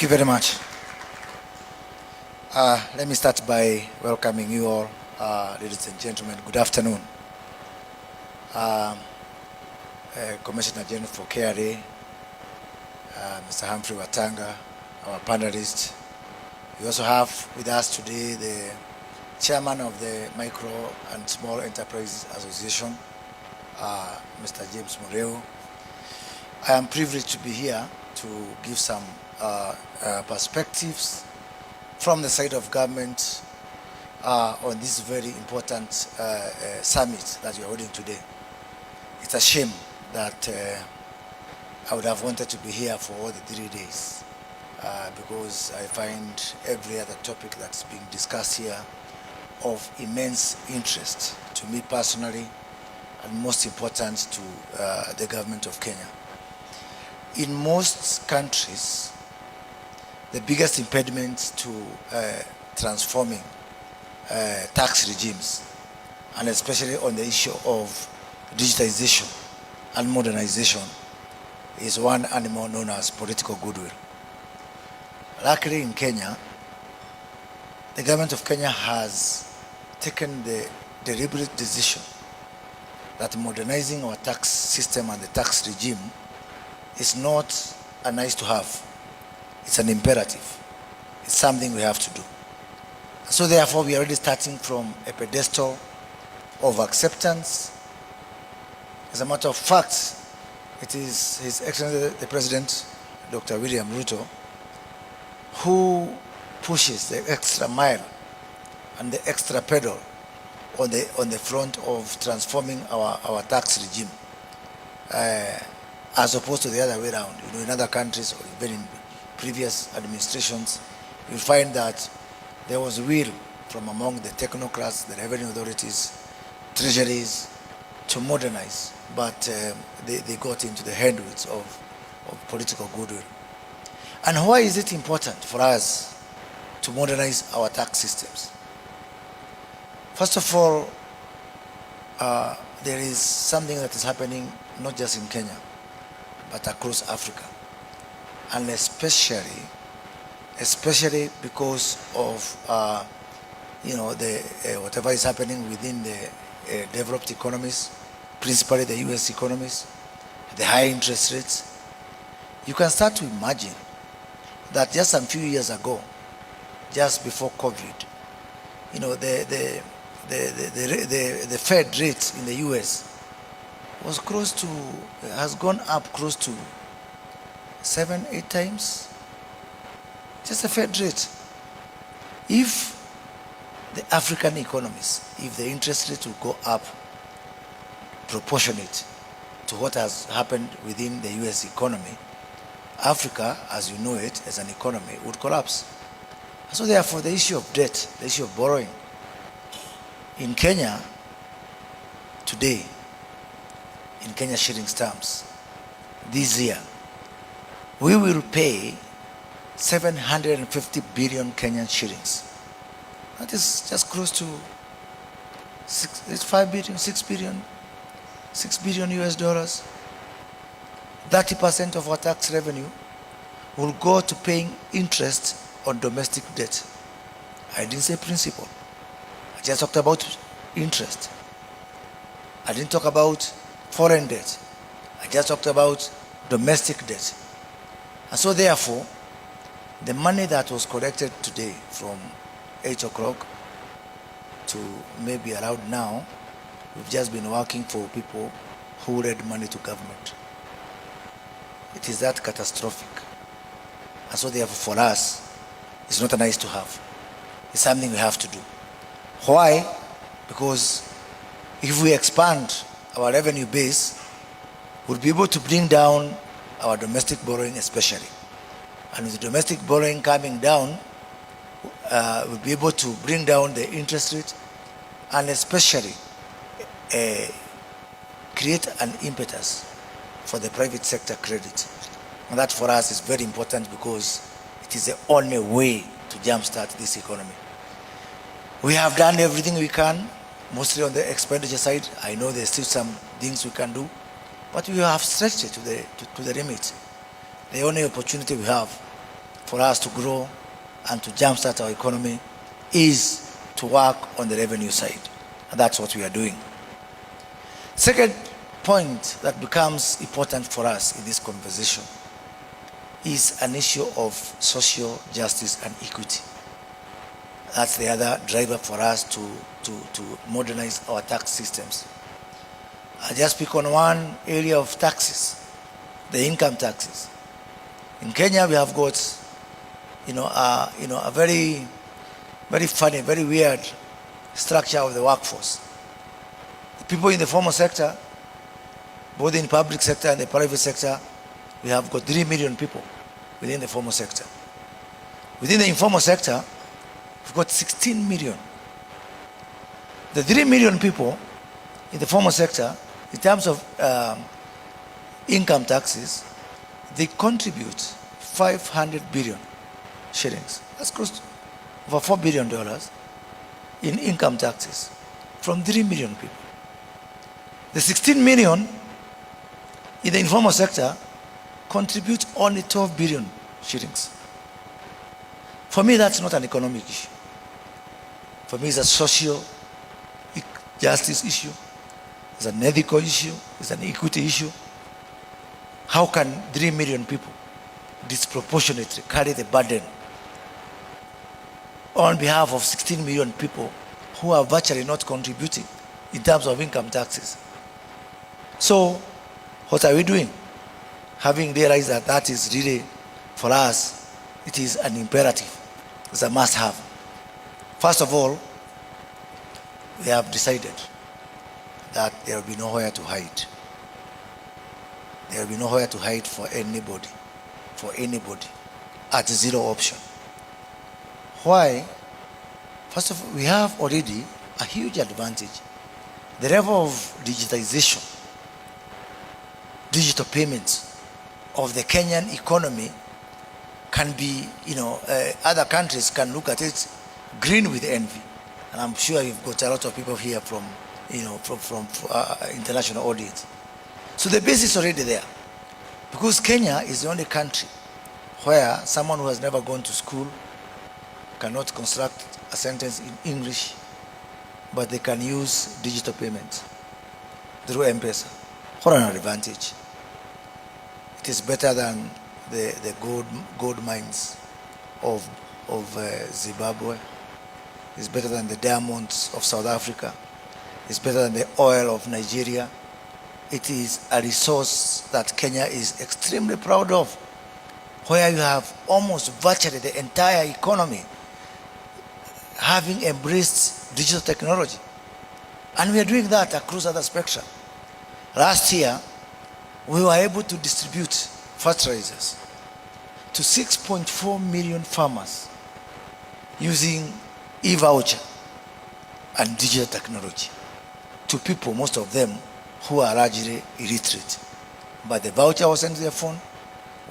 you very much. Let me start by welcoming you all, ladies and gentlemen. Good afternoon. Commissioner General for KRA, Mr. Humphrey Watanga, our panelist. We also have with us today the chairman of the Micro and Small Enterprises Association, Mr. James Mureo. I am privileged to be here to give some perspectives from the side of government on this very important summit that we are holding today. It's a shame that I would have wanted to be here for all the 3 days because I find every other topic that's being discussed here of immense interest to me personally, and most important to the government of Kenya. In most countries, the biggest impediment to transforming tax regimes, and especially on the issue of digitization and modernization, is one animal known as political goodwill. Luckily in Kenya, the government of Kenya has taken the deliberate decision that modernizing our tax system and the tax regime is not a nice to have. It's an imperative. It's something we have to do. So therefore, we are already starting from a pedestal of acceptance. As a matter of fact, it is His Excellency the President, Dr. William Ruto, who pushes the extra mile and the extra pedal on the front of transforming our tax regime, as opposed to the other way around. You know, in other countries or even in previous administrations, you find that there was will from among the technocrats, the revenue authorities, treasuries, to modernize, but they got into the handwoods of political goodwill. And why is it important for us to modernize our tax systems? First of all, there is something that is happening not just in Kenya, but across Africa, and especially because of whatever is happening within the developed economies, principally the U.S. economies, the high interest rates. You can start to imagine that just a few years ago, just before COVID, you know, the Fed rate in the U.S. was has gone up close to 7-8 times. Just the Fed rate. If the African economies, if the interest rate will go up proportionate to what has happened within the US economy, Africa, as you know it, as an economy, would collapse. So therefore, the issue of debt, the issue of borrowing, in Kenya today, in Kenya shillings terms, this year, we will pay 750 billion Kenyan shillings. That is just close to 6 billion US dollars. 30% of our tax revenue will go to paying interest on domestic debt. I didn't say principal. I just talked about interest. I didn't talk about foreign debt. I just talked about domestic debt. And so therefore, the money that was collected today from 8 o'clock to maybe around now, we've just been working for people who lend money to government. It is that catastrophic. And so therefore for us, it's not a nice to have. It's something we have to do. Why? Because if we expand our revenue base, we'll be able to bring down our domestic borrowing especially. And with the domestic borrowing coming down, we'll be able to bring down the interest rate and especially create an impetus for the private sector credit. And that for us is very important because it is the only way to jumpstart this economy. We have done everything we can, mostly on the expenditure side. I know there's still some things we can do, but we have stretched it to the limit. The only opportunity we have for us to grow and to jumpstart our economy is to work on the revenue side. And that's what we are doing. Second point that becomes important for us in this conversation is an issue of social justice and equity. That's the other driver for us to modernize our tax systems. I just pick on one area of taxes, the income taxes. In Kenya, we have got, a very, very funny, very weird structure of the workforce. The people in the formal sector, both in public sector and the private sector, we have got 3 million people within the formal sector. Within the informal sector, we've got 16 million. The 3 million people in the formal sector, in terms of income taxes, they contribute 500 billion shillings. That's close to over $4 billion in income taxes from 3 million people. The 16 million in the informal sector contribute only 12 billion shillings. For me, that's not an economic issue. For me, it's a social justice issue. It's an ethical issue. It's an equity issue. How can 3 million people disproportionately carry the burden on behalf of 16 million people who are virtually not contributing in terms of income taxes? So, what are we doing? Having realized that that is really, for us, it is an imperative. It's a must-have. First of all, we have decided that there will be nowhere to hide. There will be nowhere to hide for anybody, at zero option. Why? First of all, we have already a huge advantage. The level of digitization, digital payments of the Kenyan economy can be, other countries can look at it green with envy. And I'm sure you've got a lot of people here from international audience. So the base is already there. Because Kenya is the only country where someone who has never gone to school cannot construct a sentence in English, but they can use digital payments through M-Pesa. What an advantage. It is better than the gold mines of Zimbabwe. It's better than the diamonds of South Africa. It's better than the oil of Nigeria. It is a resource that Kenya is extremely proud of, where you have almost virtually the entire economy having embraced digital technology. And we are doing that across other spectra. Last year, we were able to distribute fertilizers to 6.4 million farmers using e-voucher and digital technology, to people, most of them, who are largely illiterate. But the voucher was sent to their phone.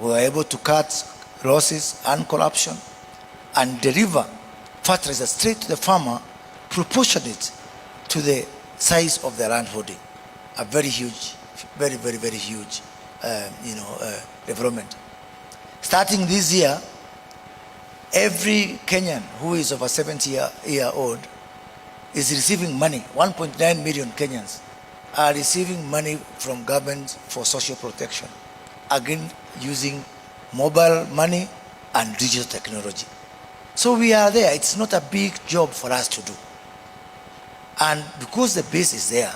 We were able to cut losses and corruption and deliver fertilizer straight to the farmer, proportionate to the size of the land holding. A very huge, very, very, very huge, development. Starting this year, every Kenyan who is over 70-year-old is receiving money. 1.9 million Kenyans are receiving money from government for social protection, again using mobile money and digital technology. So we are there. It's not a big job for us to do. And because the base is there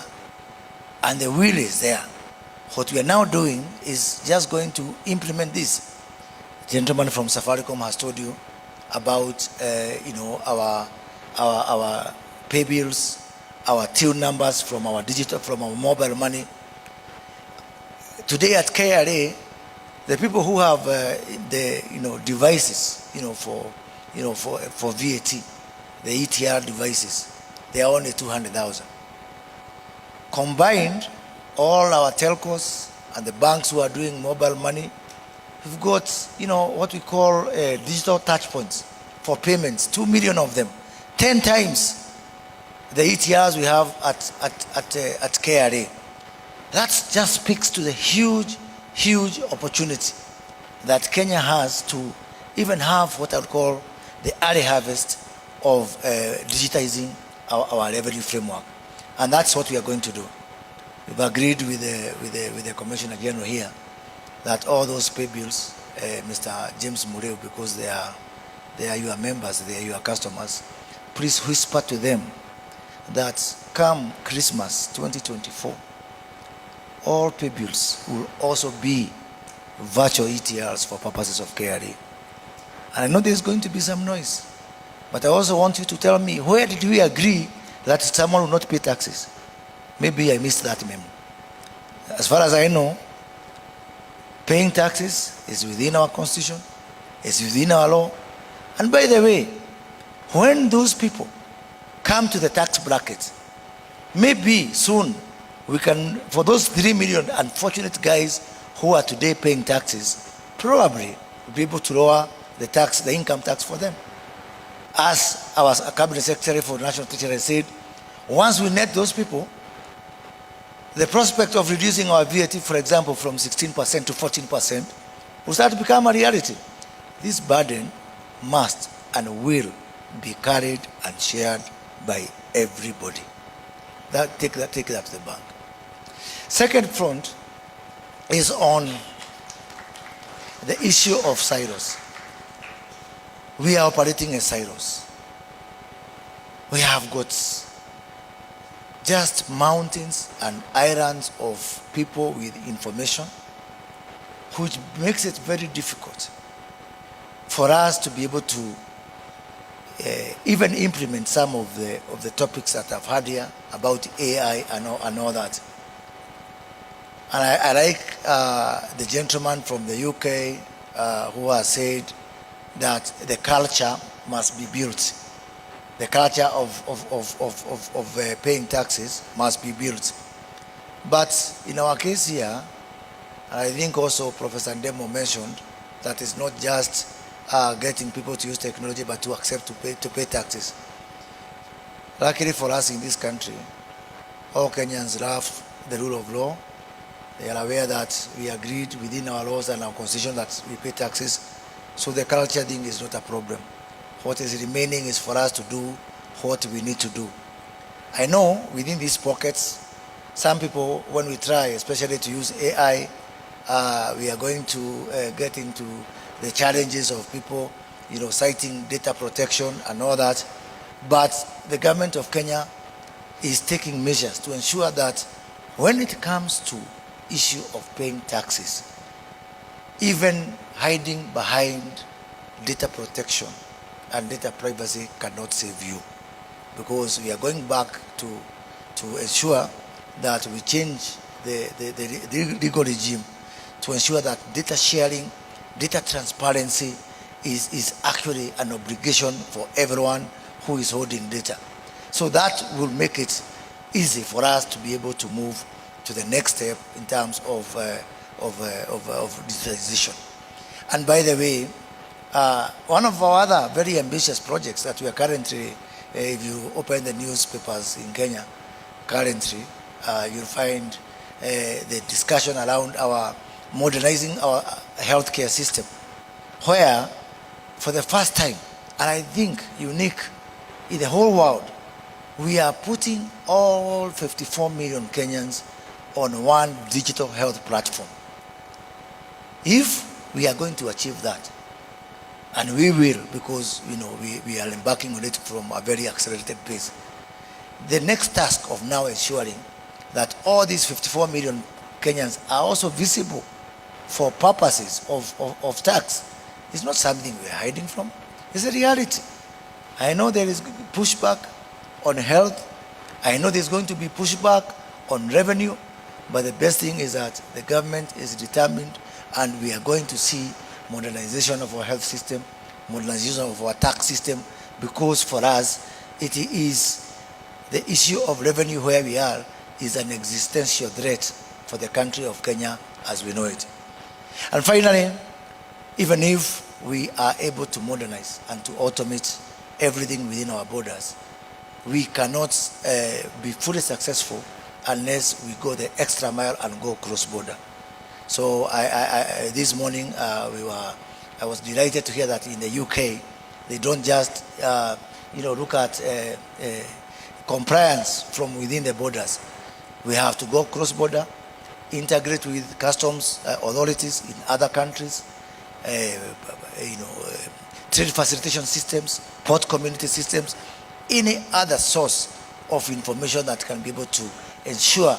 and the will is there, what we are now doing is just going to implement this. The gentleman from Safaricom has told you about our pay bills, our till numbers from our digital, from our mobile money. Today at KRA, the people who have the devices for VAT, the ETR devices, they are only 200,000. Combined, all our telcos and the banks who are doing mobile money, we've got what we call digital touch points for payments, 2 million of them, 10 times the ETRs we have at KRA. That just speaks to the huge opportunity that Kenya has to even have what I would call the early harvest of digitizing our revenue framework. And that's what we are going to do. We've agreed with the Commissioner General here that all those pay bills, Mr. James Mureo, because they are your members, they are your customers, please whisper to them that come Christmas 2024, all pay bills will also be virtual ETRs for purposes of KRA. And I know there's going to be some noise, but I also want you to tell me, where did we agree that someone will not pay taxes? Maybe I missed that memo. As far as I know, paying taxes is within our constitution, it's within our law. And by the way, when those people come to the tax bracket, maybe soon we can, for those 3 million unfortunate guys who are today paying taxes, probably we'll be able to lower the income tax for them. As our Cabinet Secretary for National Treasury said, once we net those people, the prospect of reducing our VAT, for example, from 16% to 14% will start to become a reality. This burden must and will be carried and shared by everybody. Take that to the bank. Second front is on the issue of silos. We are operating in silos. We have got just mountains and islands of people with information, which makes it very difficult for us to be able to even implement some of the topics that I've had here about AI and all that. And I like the gentleman from the UK who has said that the culture must be built. The culture of paying taxes must be built. But in our case here, I think also Professor Ndemo mentioned that it's not just getting people to use technology, but to accept to pay taxes. Luckily for us in this country, all Kenyans love the rule of law. They are aware that we agreed within our laws and our constitution that we pay taxes. So the culture thing is not a problem. What is remaining is for us to do what we need to do. I know within these pockets, some people, when we try, especially to use AI, we are going to get into the challenges of people, citing data protection and all that. But the government of Kenya is taking measures to ensure that when it comes to issue of paying taxes, even hiding behind data protection and data privacy cannot save you, because we are going back to ensure that we change the legal regime to ensure that data sharing, data transparency is actually an obligation for everyone who is holding data. So that will make it easy for us to be able to move to the next step in terms of digitalization. And by the way, one of our other very ambitious projects that we are currently, if you open the newspapers in Kenya, currently you'll find the discussion around our modernizing our healthcare system, where for the first time, and I think unique in the whole world, we are putting all 54 million Kenyans on one digital health platform. If we are going to achieve that, and we will, because we are embarking on it from a very accelerated pace, the next task of now ensuring that all these 54 million Kenyans are also visible for purposes of tax is not something we are hiding from. It's a reality. I know there is pushback on health. I know there's going to be pushback on revenue, but the best thing is that the government is determined, and we are going to see modernization of our health system, modernization of our tax system, because for us, it is the issue of revenue where we are is an existential threat for the country of Kenya as we know it. And finally, even if we are able to modernize and to automate everything within our borders, we cannot be fully successful unless we go the extra mile and go cross-border. So this morning we were I was delighted to hear that in the UK, they don't just look at compliance from within the borders. We have to go cross-border, integrate with customs authorities in other countries, trade facilitation systems, port community systems, any other source of information that can be able to ensure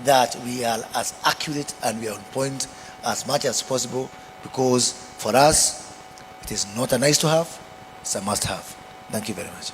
that we are as accurate and we are on point as much as possible, because for us, it is not a nice to have, it's a must have. Thank you very much.